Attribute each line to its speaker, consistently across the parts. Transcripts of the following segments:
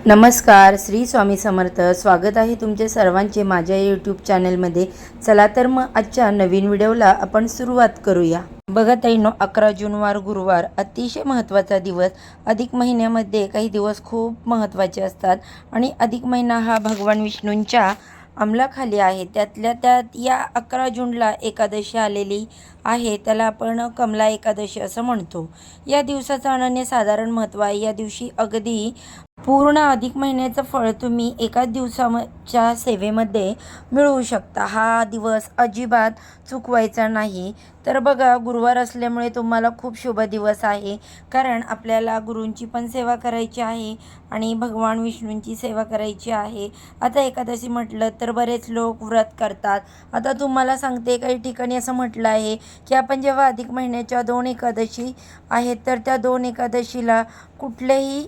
Speaker 1: नमस्कार, श्री स्वामी समर्थ. स्वागत आहे तुमचे सर्वांचे माझ्या यूट्यूब चॅनलमध्ये. चला तर मग आजच्या नवीन व्हिडिओला आपण सुरुवात करूया. बघा ताईंनो, 11 जूनवार गुरुवार अतिशय महत्त्वाचा दिवस. अधिक महिन्यामध्ये काही दिवस खूप महत्त्वाचे असतात आणि अधिक महिना हा भगवान विष्णूंच्या अंमलाखाली आहे. त्यातल्या त्यात या 11 जूनला एकादशी आलेली आहे, त्याला आपण कमला एकादशी असं म्हणतो. या दिवसाचं अनन्यसाधारण महत्त्व आहे. या दिवशी अगदी पूर्ण अधिक महिन्याचं फळ तुम्ही एकाच दिवसाच्या सेवेमध्ये मिळवू शकता. हा दिवस अजिबात चुकवायचा नाही. तर बघा, गुरुवार असल्यामुळे तुम्हाला खूप शुभ दिवस आहे, कारण आपल्याला गुरूंची पण सेवा करायची आहे आणि भगवान विष्णूंची सेवा करायची आहे. आता एकादशी म्हटलं तर बरेच लोक व्रत करतात. आता तुम्हाला सांगते, काही ठिकाणी असं म्हटलं आहे की आपण जेव्हा अधिक महिन्याच्या 2 एकादशी आहेत, तर त्या 2 एकादशीला कुठलेही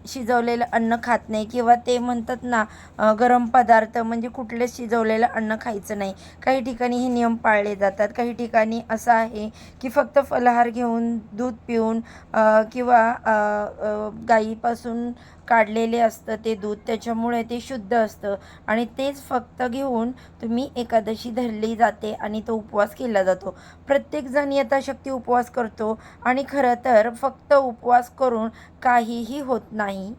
Speaker 1: शिजवलेलं अन्न खात नाही, किंवा ते म्हणतात ना, गरम पदार्थ म्हणजे कुठलेच शिजवलेलं अन्न खायचं नाही. काही ठिकाणी हे नियम पाळले जातात. काही ठिकाणी असं आहे की फक्त फलाहार घेऊन, दूध पिऊन किंवा गाईपासून काढलेले असतं ते दूध, त्याच्यामुळे ते शुद्ध असतं आणि तेच फक्त घेऊन तुम्ही एकादशी धरली जाते आणि तो उपवास केला जातो. प्रत्येकजण यथाशक्ती उपवास करतो आणि खरं तर फक्त उपवास करून काहीही होत नाही.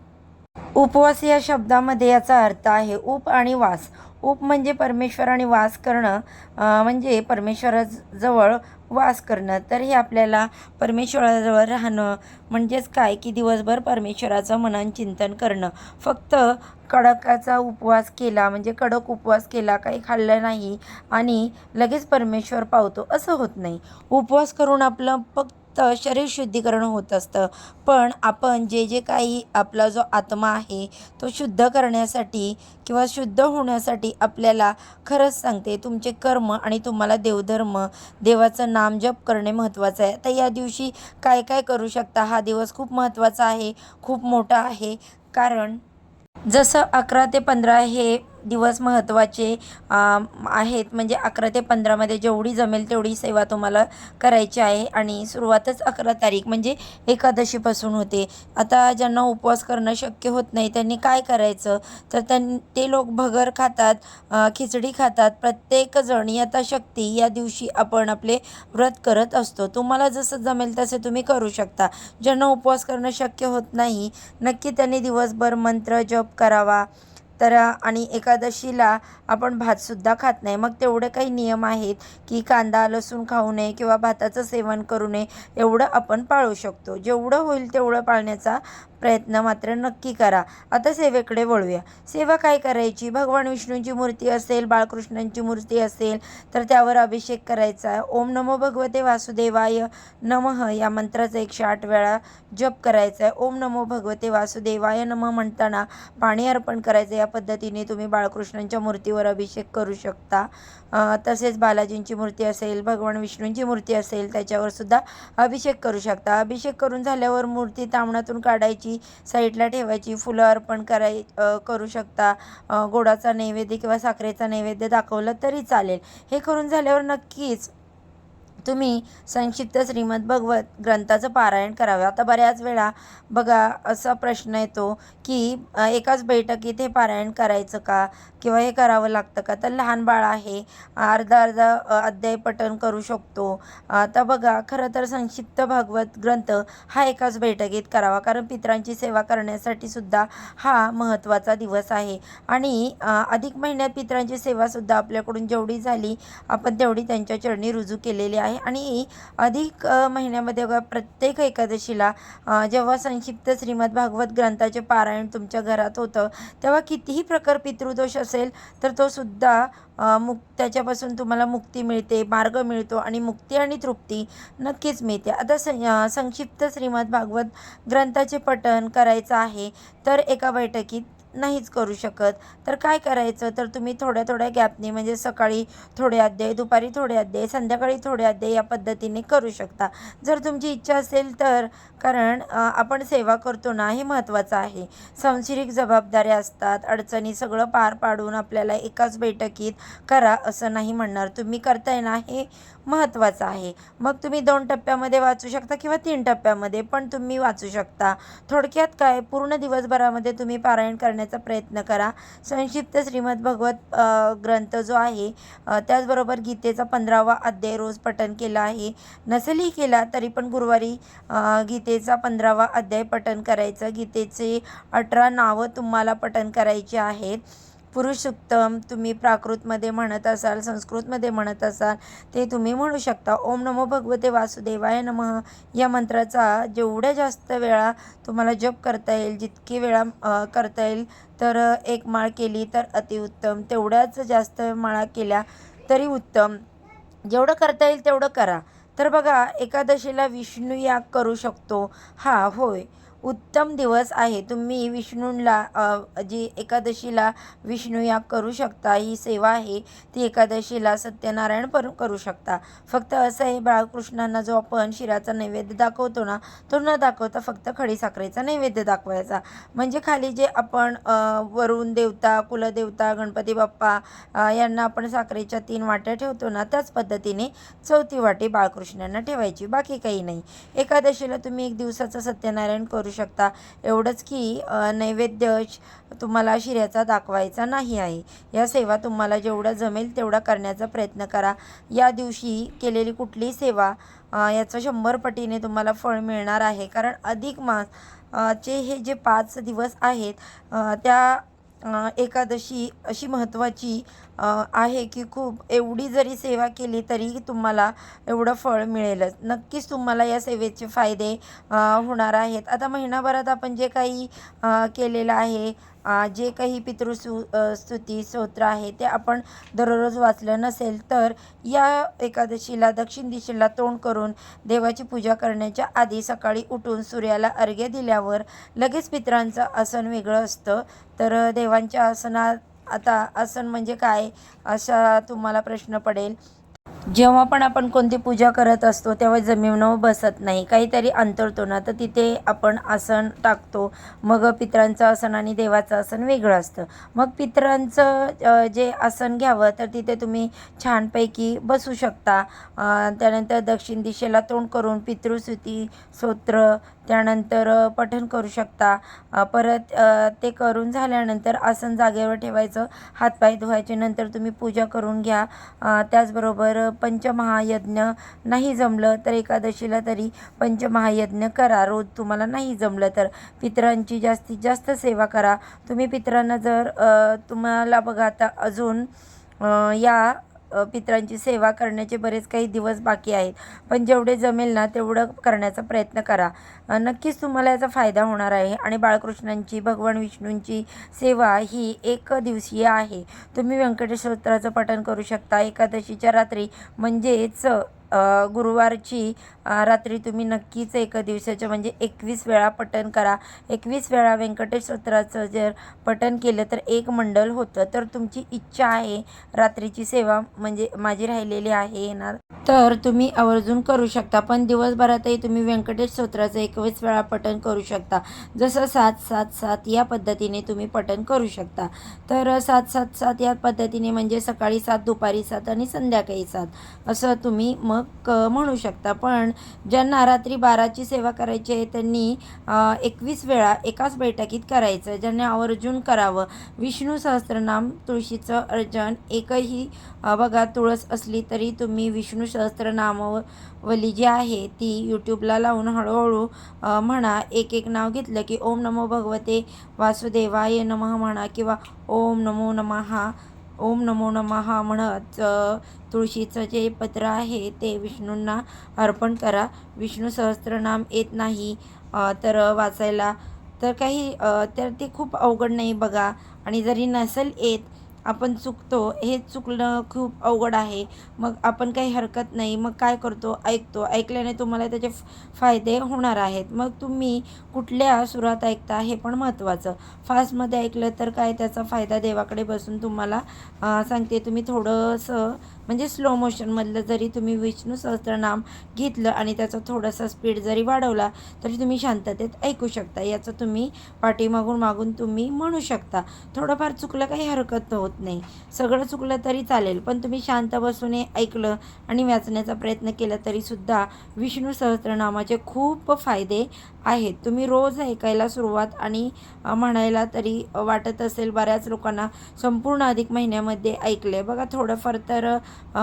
Speaker 1: उपवास या शब्दामध्ये याचा अर्थ आहे उप आणि वास. उप म्हणजे परमेश्वर आणि वास करणं, म्हणजे परमेश्वराजवळ वास करणं. तर हे आपल्याला परमेश्वराजवळ राहणं म्हणजेच काय, की दिवसभर परमेश्वराचं मनन चिंतन करणं. फक्त कडकाचा उपवास केला म्हणजे कडक उपवास केला, काही खाल्लं नाही आणि लगेच परमेश्वर पावतो असं होत नाही. उपवास करून आपलं फक्त शरीर शुद्धीकरण होत असतं, पण आपण जे जे काही आपला जो आत्मा आहे तो शुद्ध करण्यासाठी किंवा शुद्ध होण्यासाठी आपल्याला खरंच सांगते, तुमचे कर्म आणि तुम्हाला देवधर्म, देवाचं नाम जप करणे महत्त्वाचं आहे. तर या दिवशी काय काय करू शकता? हा दिवस खूप महत्त्वाचा आहे, खूप मोठा आहे. कारण जसं 11 ते 15 हे दिवस महत्त्वाचे आहेत, म्हणजे 11 ते 15मध्ये जेवढी जमेल तेवढी सेवा तुम्हाला करायची आहे आणि सुरुवातच 11 तारीख म्हणजे एकादशीपासून होते. आता ज्यांना उपवास करणं शक्य होत नाही त्यांनी काय करायचं, तर ते लोक भगर खातात, खिचडी खातात. प्रत्येकजण यथाशक्ती या दिवशी आपण आपले व्रत करत असतो. तुम्हाला जसं जमेल तसे तुम्ही करू शकता. ज्यांना उपवास करणं शक्य होत नाही, नक्की त्यांनी दिवसभर मंत्र जप करावा. तर आणि एकादशीला आपण भातसुद्धा खात नाही. मग तेवढे काही नियम आहेत की कांदा लसूण खाऊ नये किंवा भाताचं सेवन करू नये, एवढं आपण पाळू शकतो. जेवढं होईल तेवढं पाळण्याचा प्रयत्न मात्र नक्की करा. आता सेवेकडे वळूया. सेवा काय करायची? भगवान विष्णूंची मूर्ती असेल, बाळकृष्णांची मूर्ती असेल तर त्यावर अभिषेक करायचा. ओम नमो भगवते वासुदेवाय नमः या मंत्राचा 108 वेळा जप करायचा आहे. ओम नमो भगवते वासुदेवाय नमः म्हणताना पाणी अर्पण करायचं. या पद्धतीने तुम्ही बाळकृष्णांच्या मूर्तीवर अभिषेक करू शकता. तसेच बालाजींची मूर्ती असेल, भगवान विष्णूंची मूर्ती असेल, त्याच्यावर सुद्धा अभिषेक करू शकता. अभिषेक करून झाल्यावर मूर्ती तामणातून काढायची, साईडला ठेवायची, फुलं अर्पण करू शकता. गोडाचा नैवेद्य किंवा साखरेचा नैवेद्य दाखवलं तरी चालेल. हे करून झाल्यावर नक्कीच तुम्ही संक्षिप्त श्रीमद भगवत ग्रंथाचं पारायण करावे. आता बऱ्याच वेळा बघा असा प्रश्न येतो की एकाच बैठकीत हे पारायण करायचं का, किंवा हे करावं लागतं का? तर लहान बाळ आहे, अर्धा अर्धा अध्याय पठण करू शकतो. आता बघा, खरं तर संक्षिप्त भागवत ग्रंथ हा एकाच बैठकीत करावा, कारण पितरांची सेवा करण्यासाठी सुद्धा हा महत्त्वाचा दिवस आहे. आणि अधिक महिन्यात पितरांची सेवासुद्धा आपल्याकडून जेवढी झाली आपण तेवढी त्यांच्या चरणी रुजू केलेली आहे. आणि अधिक महिन्यामध्ये बघा, प्रत्येक एकादशीला जेव्हा संक्षिप्त श्रीमद भागवत ग्रंथाचे पारायण तुमच्या घरात होतं, तेव्हा कितीही प्रकार पितृदोष असेल तर तो सुद्धा त्याच्यापासून तुम्हाला मुक्ती मिळते, मार्ग मिळतो आणि मुक्ती आणि तृप्ती नक्कीच मिळते. आता संक्षिप्त श्रीमद भागवत ग्रंथाचे पठण करायचं आहे तर एका बैठकीत नाहीच करू शकत, तर काय करायचं, तर तुम्ही थोड्या थोड्या गॅपने म्हणजे सकाळी थोडे अध्याय, दुपारी थोडे अध्याय, संध्याकाळी थोडे अध्याय या पद्धतीने करू शकता जर तुमची इच्छा असेल तर. कारण आपण सेवा करतो ना, हे महत्त्वाचं आहे. सांसारिक जबाबदाऱ्या असतात, अडचणी सगळं पार पाडून आपल्याला एकाच बैठकीत करा असं नाही म्हणणार. तुम्ही करताय ना, हे महत्त्वाचं आहे. मग तुम्ही 2 टप्प्यामध्ये वाचू शकता किंवा 3 टप्प्यामध्ये पण तुम्ही वाचू शकता. थोडक्यात काय, पूर्ण दिवसभरामध्ये तुम्ही पारायण करण्याचा प्रयत्न करा. संक्षिप्त श्रीमद भगवत ग्रंथ जो आहे, त्याचबरोबर गीतेचा 15वा अध्याय रोज पठण केला आहे. नसेलही केला तरी पण गुरुवारी गीतेचा 15वा अध्याय पठण करायचं. गीतेचे 18 नावं तुम्हाला पठण करायची आहेत. पुरुषोत्तम तुम्ही प्राकृतमध्ये म्हणत असाल, संस्कृतमध्ये म्हणत असाल, ते तुम्ही म्हणू शकता. ओम नमो भगवते वासुदेवाय नमः या मंत्राचा जेवढ्या जास्त वेळा तुम्हाला जप करता येईल, जितकी वेळा करता येईल, तर 1 माळ केली तर अतिउत्तम, तेवढ्याच जास्त माळा केल्या तरी उत्तम. जेवढं करता येईल तेवढं करा. तर बघा, एकादशीला विष्णू याग करू शकतो. हां, होय, उत्तम दिवस आहे. तुम्ही विष्णूंला जी एकादशीला विष्णू याग करू शकता, ही सेवा आहे ती एकादशीला सत्यनारायण पण करू शकता. फक्त असं आहे, बाळकृष्णांना जो आपण शिराचा नैवेद्य दाखवतो ना, तो न दाखवता फक्त खडीसाखरेचा नैवेद्य दाखवायचा. म्हणजे खाली जे आपण वरुण देवता, कुलदेवता, गणपती बाप्पा यांना आपण साखरेच्या 3 वाट्या ठेवतो ना, त्याच पद्धतीने 4थी वाटी बाळकृष्णांना ठेवायची, बाकी काही नाही. एकादशीला तुम्ही 1 दिवसाचं सत्यनारायण करू शकता. एवढंच की नैवेद्य तुम्हाला शिऱ्याचा दाखवायचा नाही आहे. या सेवा तुम्हाला जेवढं जमेल तेवढा करण्याचा प्रयत्न करा. या दिवशी केलेली कुठलीही सेवा याचं 100 पटीने तुम्हाला फळ मिळणार आहे. कारण अधिक मास चे हे जे 5 दिवस आहेत, त्या एकादशी अशी महत्त्वाची आहे की खूप एवढी जरी सेवा केली तरी तुम्हाला एवढं फळ मिळेलच. नक्कीच तुम्हाला या सेवेचे फायदे होणार आहेत. आता महिनाभरात आपण जे काही केलेलं आहे, जे काही स्तुती स्तोत्र आहे, ते आपण दररोज वाचलं नसेल तर या एकादशीला दक्षिण दिशेला तोंड करून देवाची पूजा करण्याच्या आधी सकाळी उठून सूर्याला अर्घ्य दिल्यावर लगेच पितरांचं आसन वेगळं असतं. तर देवांच्या आसनात, आता आसन म्हणजे काय असा तुम्हाला प्रश्न पडेल. जेव्हा पण आपण कोणती पूजा करत असतो तेव्हा जमिनीवर बसत नाही, काहीतरी अंतरतो ना, तर तिथे आपण आसन टाकतो. मग पितरांचं आसन आणि देवाचं आसन वेगळं असतं. मग पितरांचं जे आसन घ्यावं तर तिथे तुम्ही छानपैकी बसू शकता. त्यानंतर दक्षिण दिशेला तोंड करून पितृस्तुती स्तोत्र त्यानंतर पठण करू शकता. परत ते करून झाल्यानंतर आसन जागेवर ठेवायचं, हातपाय धुवायचे, नंतर तुम्ही पूजा करून घ्या. त्याचबरोबर पंचमहायज्ञ नाही जमलं तर एकादशीला तरी पंचमहायज्ञ करा. रोज तुम्हाला नाही जमलं तर पितरांची जास्तीत जास्त सेवा करा. तुम्ही पितरांना जर तुम्हाला बघा, आता अजून या पितरांची सेवा करण्याचे बरेच काही दिवस बाकी आहेत, पण जेवढे जमेल ना तेवढं करण्याचा प्रयत्न करा. नक्कीच तुम्हाला याचा फायदा होणार आहे. आणि बाळकृष्णांची, भगवान विष्णूंची सेवा ही 1 दिवसीय आहे. तुम्ही व्यंकटेश स्तोत्राचं पठण करू शकता एकादशीच्या रात्री, म्हणजेच गुरुवारची रात्री तुम्ही नक्कीच 1 दिवसाच्या म्हणजे 21 वेळा पठण करा. 21 वेळा व्यंकटेश स्तोत्राचं जर पठण केलं तर 1 मंडल होतं. तर तुमची इच्छा आहे रात्रीची सेवा म्हणजे माझी राहिलेली आहे येणार, तर तुम्ही आवर्जून करू शकता. पण दिवसभरातही तुम्ही व्यंकटेश स्तोत्राचं 21 वेळा पठण करू शकता. जसं 7-7-7 या पद्धतीने तुम्ही पठण करू शकता. तर 7-7-7 या पद्धतीने म्हणजे सकाळी 7, दुपारी 7 आणि संध्याकाळी 7 असं तुम्ही मग म्हणू शकता. पण ज्यांना रात्री 12ची सेवा करायची आहे त्यांनी 21 वेळा एकाच बैठकीत करायचं. ज्यांनी आवर्जून करावं. विष्णू सहस्त्रनाम, तुळशीचं अर्चन, एकही बघा तुळस असली तरी तुम्ही विष्णू सहस्त्रनामावली जी आहे ती यूट्यूबला लावून हळूहळू म्हणा. एक नाव घेतलं की ओम नमो भगवते वासुदेवाय नमः म्हणा किंवा ओम नमो नमः म्हणत तुळशीचं जे पत्र आहे ते विष्णूंना अर्पण करा. विष्णू सहस्त्रनाम येत नाही तर वाचायला तर काही तर ते खूप अवघड नाही बघा. आणि जरी नसेल येत आपण चुकतो, हे चुकणं खूप अवघड आहे. मग आपण काही हरकत नाही, मग काय करतो, ऐकतो. ऐकल्याने तुम्हाला त्याचे फायदे होणार आहेत. मग तुम्ही कुठल्या सुरात ऐकता हे पण महत्त्वाचं. फास्टमध्ये ऐकलं तर काय त्याचा फायदा देवाकडे बसून तुम्हाला सांगते. तुम्ही थोडंसं म्हणजे स्लो मोशनमधलं जरी तुम्ही विष्णू सहस्त्रनाम घेतलं आणि त्याचा थोडासा स्पीड जरी वाढवला तरी तुम्ही शांततेत ऐकू शकता. याचं तुम्ही मागून तुम्ही म्हणू शकता. थोडंफार चुकलं काही हरकत होत नाही. सगळं चुकलं तरी चालेल, पण तुम्ही शांत बसून ऐकलं आणि वाचण्याचा प्रयत्न केला तरीसुद्धा विष्णू सहस्त्रनामाचे खूप फायदे आहेत. तुम्ही रोज ऐकायला सुरुवात आणि म्हणायला तरी वाटत असेल बऱ्याच लोकांना संपूर्ण अधिक महिन्यामध्ये ऐकले. बघा थोडंफार तर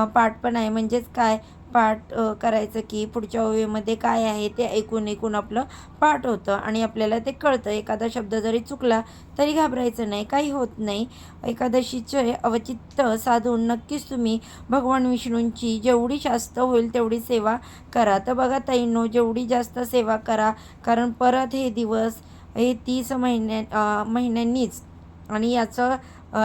Speaker 1: पाठ पण आहे. म्हणजेच काय पाठ करायचं की पुढच्या ओळीमध्ये काय आहे ते ऐकून आपलं पाठ होतं आणि आपल्याला ते कळतं. एखादा शब्द जरी चुकला तरी घाबरायचं नाही, काही होत नाही. एकादशीचे अवचित्त साधून नक्कीच तुम्ही भगवान विष्णूंची जेवढी जास्त होईल तेवढी सेवा करा. तर बघा ताईंनो, जेवढी जास्त सेवा करा, कारण परत हे दिवस हे 30 महिन्यांनीच आणि याचं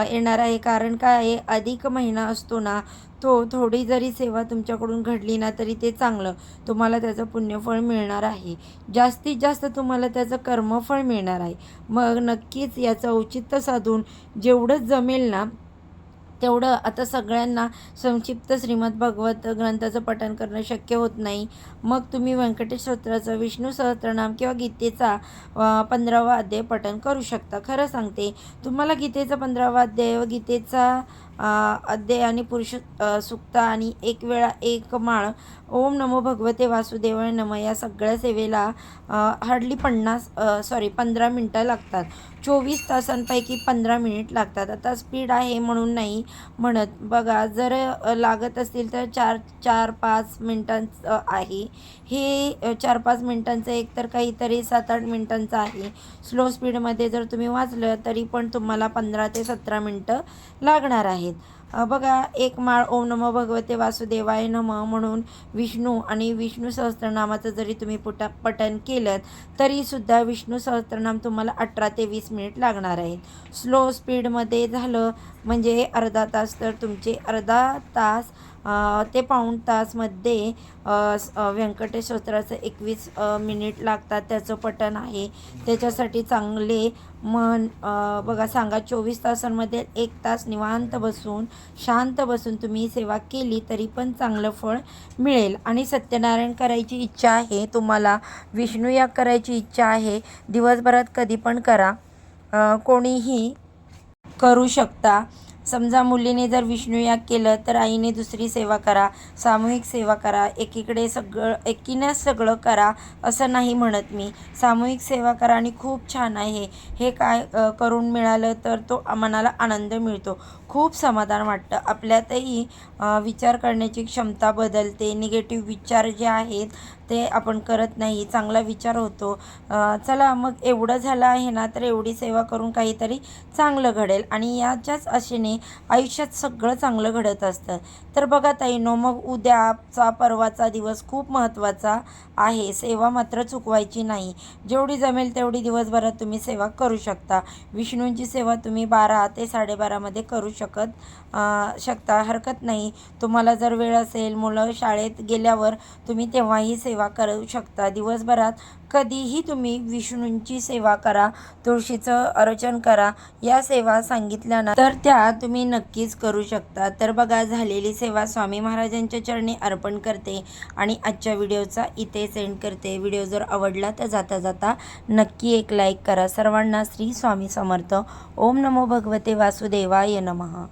Speaker 1: येणार आहे. कारण काय आहे, अधिक महिना असतो ना, तो थोडी जरी सेवा तुमच्याकडून घडली ना तरी ते चांगलं, तुम्हाला त्याचं पुण्यफळ मिळणार आहे. जास्तीत जास्त तुम्हाला त्याचं कर्मफळ मिळणार आहे. मग नक्कीच याचं औचित्य साधून जेवढं जमेल ना तेवढं. आता सगळ्यांना संक्षिप्त श्रीमद भागवत ग्रंथाचं पठण करणं शक्य होत नाही. मग तुम्ही व्यंकटेश स्तोत्राचं, विष्णू सहस्त्रनाम किंवा गीतेचा 15वा अध्याय पठण करू शकता. खरं सांगते, तुम्हाला गीतेचा 15वा अध्याय व गीतेचा अध्याय आणि पुरुष सुक्त आणि एक वेळा एक माळ ओम नमो भगवते वासुदेवाय नमः या सगळ्या सेवेला हार्डली 15 मिनटं लागतात. 24 तासांपैकी 15 मिनिट लागतात. आता स्पीड आहे म्हणून नाही म्हणत. बघा जर लागत असतील तर 4-5 मिनटांचं आहे हे. 4-5 मिनटांचं एक तर काहीतरी 7-8 मिनटांचं आहे. स्लो स्पीडमध्ये जर तुम्ही वाचलं तरी पण तुम्हाला 15 ते 17 मिनटं लागणार आहेत. बघा एक माळ ओम नमो भगवते वासुदेवाय नमः म्हणून विष्णू आणि विष्णू सहस्त्रनामाचं जरी तुम्ही पठण केलं तरीसुद्धा विष्णू सहस्त्रनाम तुम्हाला 18 ते 20 मिनिट लागणार आहेत. स्लो स्पीडमध्ये झालं म्हणजे अर्धा तास, तर तुमचे अर्धा तास ते पाऊण तासमध्ये व्यंकटेश स्तोत्राचं 21 मिनिट लागतात. त्याचं पठण आहे. त्याच्यासाठी चांगले मन बघा सांगा 24 तासांमध्ये 1 तास निवांत बसून शांत बसून तुम्ही सेवा केली तरी पण चांगलं फळ मिळेल. आणि सत्यनारायण करायची इच्छा आहे तुम्हाला, विष्णू याग करायची इच्छा आहे, दिवसभरात कधी पण करा, कोणीही करू शकता. समजा मुलीने जर विष्णू याग केलं तर आईने दुसरी सेवा करा, सामूहिक सेवा करा. एकीनेच सगळं करा असं नाही म्हणत मी. सामूहिक सेवा करा आणि खूप छान आहे हे. काय करून मिळालं तर तो मनाला आनंद मिळतो, खूप समाधान वाटतं. आपल्यातही विचार करण्याची क्षमता बदलते. निगेटिव्ह विचार जे आहेत ते आपण करत नाही, चांगला विचार होतो. चला मग एवढं झालं आहे ना, तर एवढी सेवा करून काहीतरी चांगलं घडेल आणि याच्याच आशेने आयुष्यात सगळं चांगलं घडत असतं. तर बघा ताईंनो, मग उद्याचा परवाचा दिवस खूप महत्त्वाचा आहे. सेवा मात्र चुकवायची नाही. जेवढी जमेल तेवढी दिवसभरात तुम्ही सेवा करू शकता. विष्णूंची सेवा तुम्ही 12 ते 12:30मध्ये करू शकता, हरकत नाही. तुम्हाला जर वेळ असेल, मुलं शाळेत गेल्यावर तुम्ही तेव्हाही सेवा करू शकता. दिवसभरात कधीही तुम्ही विष्णूंची सेवा करा, तुळशीचं अर्चन करा. या सेवा सांगितल्या ना तर त्या तुम्ही नक्कीच करू शकता. तर बघा झालेली सेवा स्वामी महाराजांच्या चरणी अर्पण करते आणि आजच्या व्हिडिओचा इथे सेंड करते. व्हिडिओ जर आवडला तर जाता जाता नक्की एक लाईक करा. सर्वांना श्री स्वामी समर्थ. ओम नमो भगवते वासुदेवाय नमः.